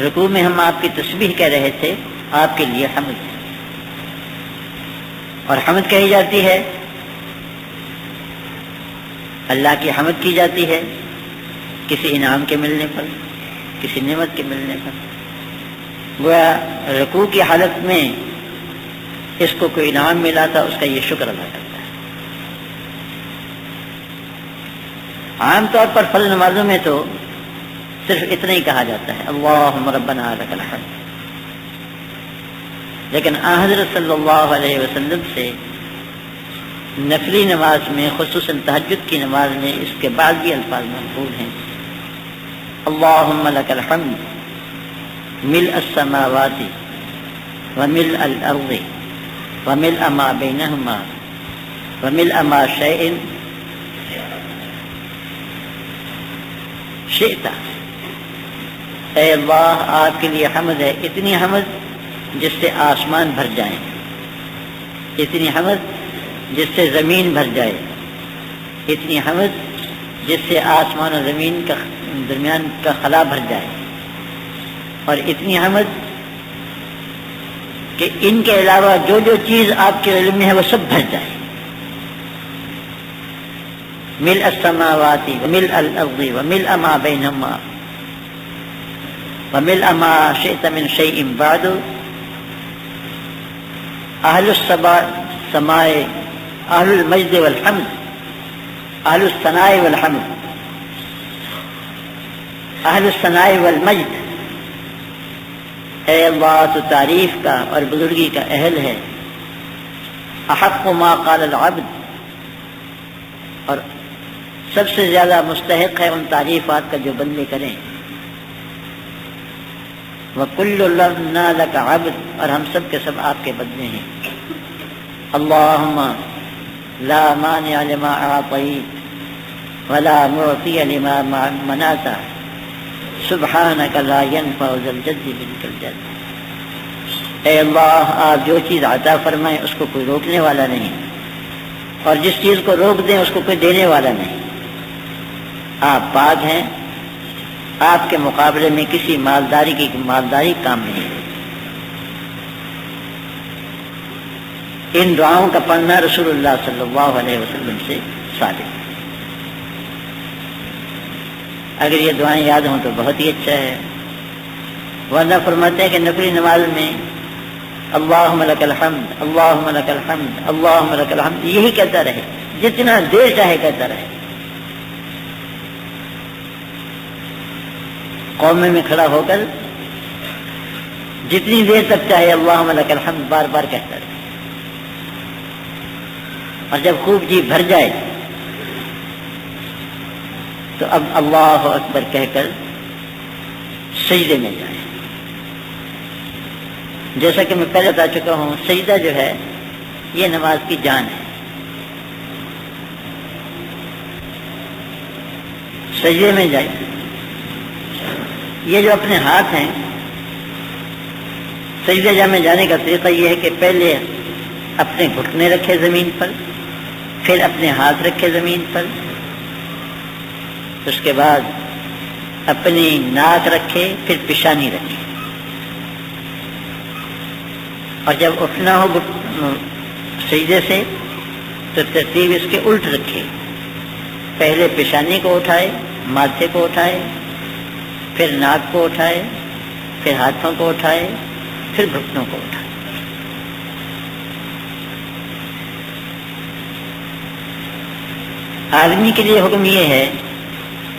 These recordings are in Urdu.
رکوع میں ہم آپ کی تسبیح کہہ رہے تھے، آپ کے لیے حمد ہے، اور حمد کہی جاتی ہے، اللہ کی حمد کی جاتی ہے کسی انعام کے ملنے پر، کسی نعمت کے ملنے پر۔ گویا رکوع کی حالت میں اس کو کوئی انعام ملا تھا، اس کا یہ شکر ادا کرتا ہے۔ عام طور پر فرض نمازوں میں تو صرف اتنا ہی کہا جاتا ہے، اللہم ربنا لک الحمد، لیکن آن حضرت صلی اللہ علیہ وسلم سے نفلی نماز میں، خصوصاً تہجد کی نماز میں، اس کے بعد بھی الفاظ منقول ہیں، اللہم لک الحمد ملء السماوات وملء الارض وملء ما بینہما وملء ما شیء شئت۔ اے اللہ، آپ کے لیے حمد ہے، اتنی حمد جس سے آسمان بھر جائیں، اتنی حمد جس سے زمین بھر جائے، اتنی حمد جس سے آسمان و زمین کا درمیان کا خلا بھر جائے، اور اتنی حمد کہ ان کے علاوہ جو جو چیز آپ کے علم میں ہے وہ سب بھر جائے۔ ملء السماوات وملء الارض وملء ما بینہما وملء ما شئت من شیء بعد۔ اہل السماء اہل المجد والحمد، اہل الثناء والحمد، اہل الثناء والمجد، اے اللہ تو تعریف کا اور بزرگی کا اہل ہے، احق ما قال العبد، اور سب سے زیادہ مستحق ہے ان تعریفات کا جو بندے کریں، وَكُلُّنَا لَكَ عَبْدٌ، اور ہم سب کے سب آپ کے بندے ہیں۔ اللہم لا مانع لما اعطیت ولا معطی لما منعت سبحانک لا ينفع ذا الجد منک الجد۔ اے اللہ، آپ جو چیز عطا فرمائیں اس کو کوئی روکنے والا نہیں، اور جس چیز کو روک دیں اس کو کوئی دینے والا نہیں۔ آپ پاک ہیں، آپ کے مقابلے میں کسی مالداری کام نہیں ہے۔ ان دعاؤں کا پڑھنا رسول اللہ صلی اللہ علیہ وسلم سے ثابت ہے۔ اگر یہ دعائیں یاد ہوں تو بہت ہی اچھا ہے، ورنہ فرماتے ہیں کہ نفلی نماز میں اللہم لک الحمد، اللہم لک الحمد، اللہم لک الحمد یہی کہتا رہے، جتنا دیر چاہے کہتا رہے۔ قومے میں کھڑا ہو کر جتنی دیر تک چاہے اللہم لک الحمد بار بار کہتا رہے، اور جب خوب جی بھر جائے تو اب اللہ اکبر کہہ کر سجدے میں جائے۔ جیسا کہ میں پہلے بتا چکا ہوں، سجدہ جو ہے یہ نماز کی جان ہے۔ سجدے میں جائے، یہ جو اپنے ہاتھ ہیں، سجدے جا میں جانے کا طریقہ یہ ہے کہ پہلے اپنے گھٹنے رکھے زمین پر، پھر اپنے ہاتھ رکھے زمین پر، اس کے بعد اپنی ناک رکھے، پھر پیشانی رکھے، اور جب اٹھنا ہو سجدے سے تو ترتیب اس کے الٹ رکھے، پہلے پیشانی کو اٹھائے، ماتھے کو اٹھائے، پھر ناک کو اٹھائے، پھر ہاتھوں کو اٹھائے، پھر گھٹنوں کو اٹھائے۔ آدمی کے لیے حکم یہ ہے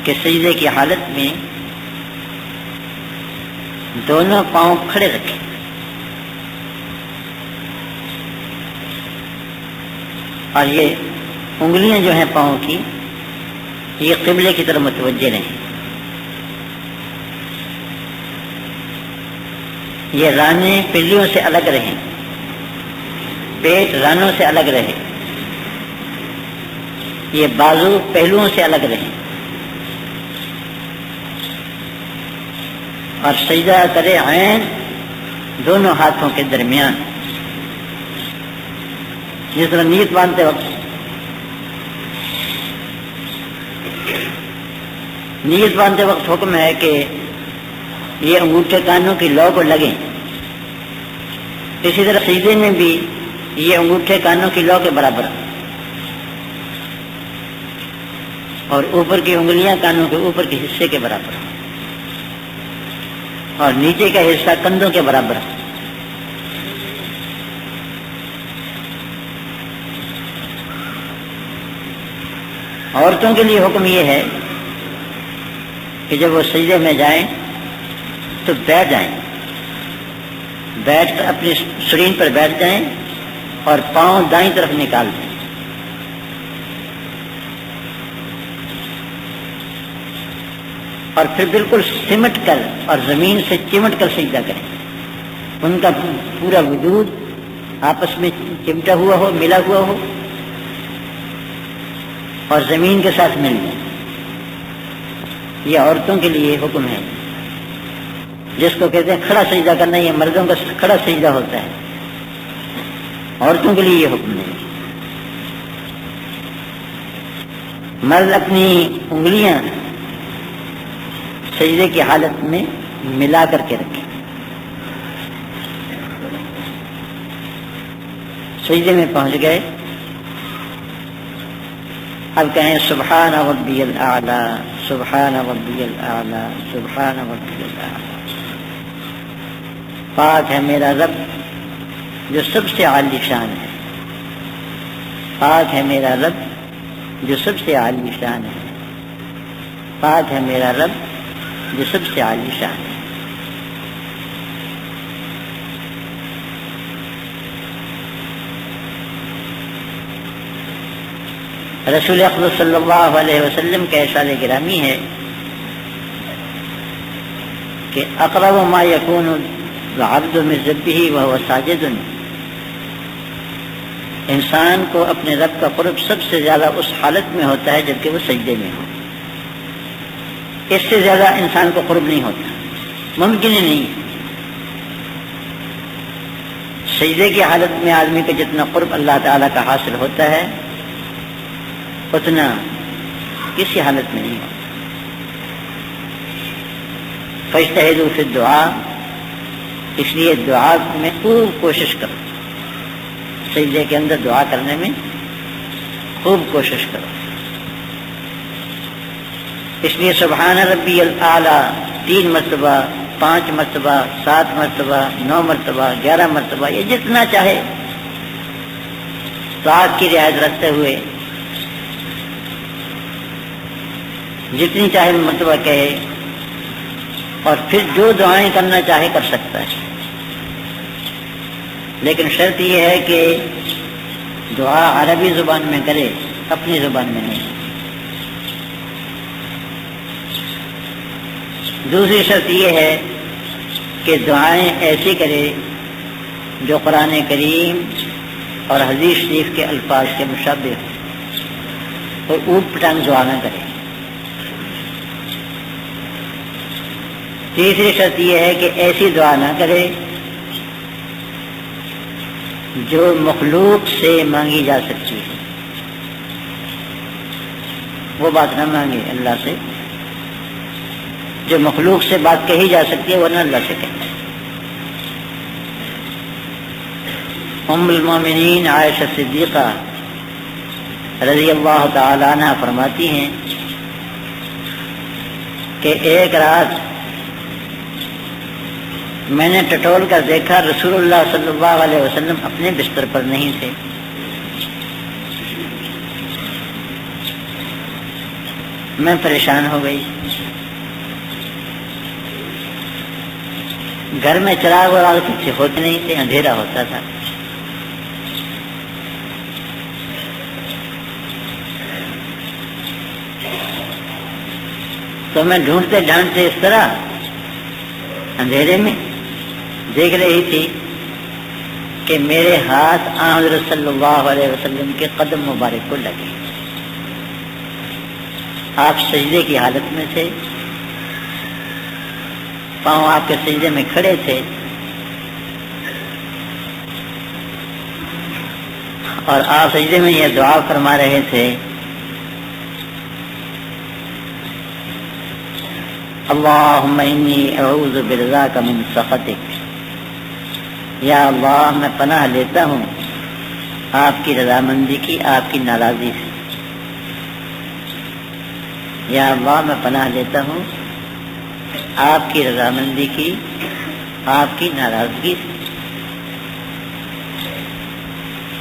کہ سجدے کی حالت میں دونوں پاؤں کھڑے رکھے، اور یہ انگلیاں جو ہیں پاؤں کی یہ قبلے کی طرف متوجہ رہیں۔ یہ رانے پلیوں سے الگ رہیں، پیٹ رانوں سے الگ رہے، یہ بازو پہلوؤں سے الگ رہیں، اور سجدہ کرے عین دونوں ہاتھوں کے درمیان، جس طرح نیت باندھتے وقت حکم ہے کہ یہ انگوٹھے کانوں کی لو کو لگیں، اسی طرح سجدے میں بھی یہ انگوٹھے کانوں کی لو کے برابر اور اوپر کی انگلیاں کانوں کے اوپر کے حصے کے برابر اور نیچے کا حصہ کندھوں کے برابر۔ عورتوں کے لیے حکم یہ ہے کہ جب وہ سجدے میں جائیں تو بیٹھ جائیں، بیٹھ کر اپنی سرین پر بیٹھ جائیں اور پاؤں دائیں طرف نکال دیں، اور پھر بالکل سمٹ کر اور زمین سے چمٹ کر سجدہ کریں، ان کا پورا وجود آپس میں چمٹا ہوا ہو، ملا ہوا ہو اور زمین کے ساتھ مل جائیں۔ یہ عورتوں کے لیے حکم ہے، جس کو کہتے ہیں کھڑا سجدہ کرنا، یہ مردوں کا کھڑا سجدہ ہوتا ہے، عورتوں کے لیے یہ حکم نہیں۔ مرد اپنی انگلیاں سجدے کی حالت میں ملا کر کے رکھیں، سجدے میں پہنچ گئے، اب کہیں سبحان ربی الاعلی، سبحان ربی الاعلی، سبحان ربی الاعلی۔ پاک ہے میرا رب جو سب سے عالی شان ہے، پاک ہے میرا رب جو سب سے عالی شان ہے، پاک ہے میرا رب جو سب سے عالی شان ہے۔ رسول اکرم صلی اللہ علیہ وسلم کا ارشاد گرامی ہے کہ اقرب ما یکون العبد من ربہ وہو ساجد، انسان کو اپنے رب کا قرب سب سے زیادہ اس حالت میں ہوتا ہے جبکہ وہ سجدے میں ہو، اس سے زیادہ انسان کو قرب نہیں ہوتا، ممکن ہی نہیں۔ سجدے کی حالت میں آدمی کا جتنا قرب اللہ تعالیٰ کا حاصل ہوتا ہے اتنا کسی حالت میں نہیں ہوتا۔ فاجتہدوا فی الدعاء، اس لیے دعا میں خوب کوشش کرو، سجدے کے اندر دعا کرنے میں خوب کوشش کرو۔ اس لیے سبحان ربی الاعلی 3 مرتبہ، 5 مرتبہ، 7 مرتبہ، 9 مرتبہ، 11 مرتبہ، یہ جتنا چاہے طاعت کی رعایت رکھتے ہوئے جتنی چاہے مرتبہ کہے، اور پھر جو دعائیں کرنا چاہے کر سکتا ہے، لیکن شرط یہ ہے کہ دعا عربی زبان میں کرے، اپنی زبان میں نہیں۔ دوسری شرط یہ ہے کہ دعائیں ایسی کرے جو قرآن کریم اور حدیث شریف کے الفاظ کے مشابہ ہو، اور اوٹ پٹانگ دعا نہ کرے۔ تیسری شرط یہ ہے کہ ایسی دعا نہ کرے جو مخلوق سے مانگی جا سکتی ہے، وہ بات نہ مانگے اللہ سے، جو مخلوق سے بات کہی جا سکتی ہے ورنہ اللہ سے کہے۔ ام المومنین عائشہ صدیقہ رضی اللہ تعالی عنہ فرماتی ہیں کہ ایک رات میں نے ٹٹول کر دیکھا رسول اللہ صلی اللہ علیہ وسلم اپنے بستر پر نہیں تھے، میں پریشان ہو گئی، گھر میں چراغ وراغ کچھ ہوتے نہیں تھے، اندھیرا ہوتا تھا، تو میں ڈھونڈتے ڈھانڈتے اس طرح اندھیرے میں دیکھ رہی تھی کہ میرے ہاتھ حضرت صلی اللہ علیہ وسلم کے قدم مبارک کو لگے، آپ سجدے کی حالت میں تھے، پاؤں آپ کے سجدے میں کھڑے تھے، اور آپ سجدے میں یہ دعا فرما رہے تھے اللہم انی اعوذ برضاک من سخطک، یا اللہ میں پناہ لیتا ہوں آپ کی رضامندی کی، آپ کی ناراضی سے۔ یا اللہ میں پناہ لیتا ہوں آپ کی رضامندی کی، آپ کی ناراضگی سے۔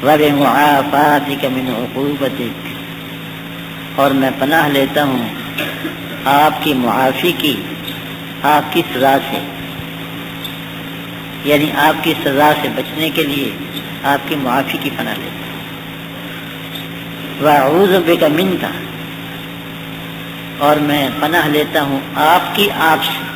وَبِمُعَافَاتِكَ مِنْ عُقُوبَتِكَ، اور میں پناہ لیتا ہوں آپ کی معافی کی، آپ کی سزا سے، یعنی آپ کی سزا سے بچنے کے لیے آپ کی معافی کی پناہ لیتا ہوں۔ وَأَعُوذُ بِكَ مِنْكَ، اور میں پناہ لیتا ہوں آپ کی، آپ سے،